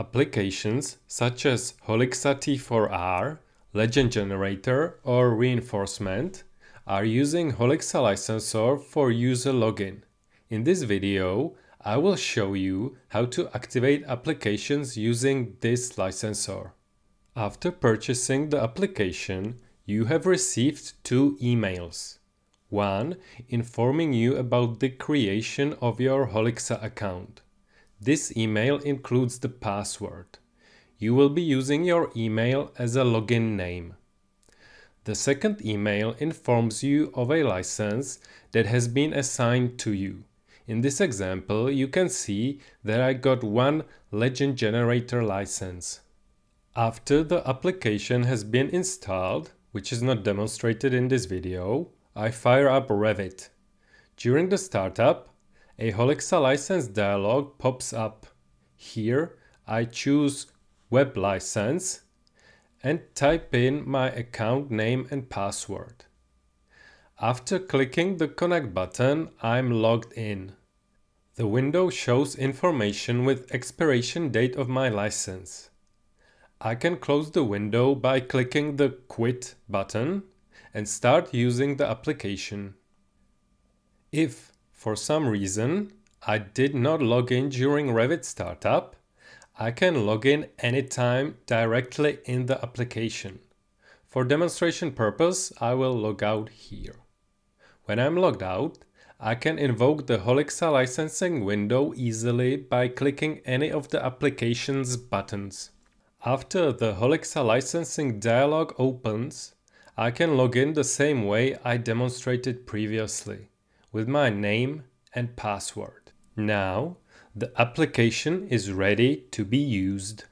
Applications such as Holixa T4R, Legend Generator, or Reinforcement are using Holixa licensor for user login. In this video, I will show you how to activate applications using this licensor. After purchasing the application, you have received two emails. One informing you about the creation of your Holixa account. This email includes the password. You will be using your email as a login name. The second email informs you of a license that has been assigned to you. In this example, you can see that I got one Legend Generator license. After the application has been installed, which is not demonstrated in this video, I fire up Revit. During the startup, a Holixa license dialog pops up. Here, I choose Web License and type in my account name and password. After clicking the Connect button, I'm logged in. The window shows information with expiration date of my license. I can close the window by clicking the Quit button and start using the application. If, for some reason, I did not log in during Revit startup, I can log in anytime directly in the application. For demonstration purpose, I will log out here. When I'm logged out, I can invoke the Holixa licensing window easily by clicking any of the application's buttons. After the Holixa licensing dialog opens, I can log in the same way I demonstrated previously, with my name and password. Now, the application is ready to be used.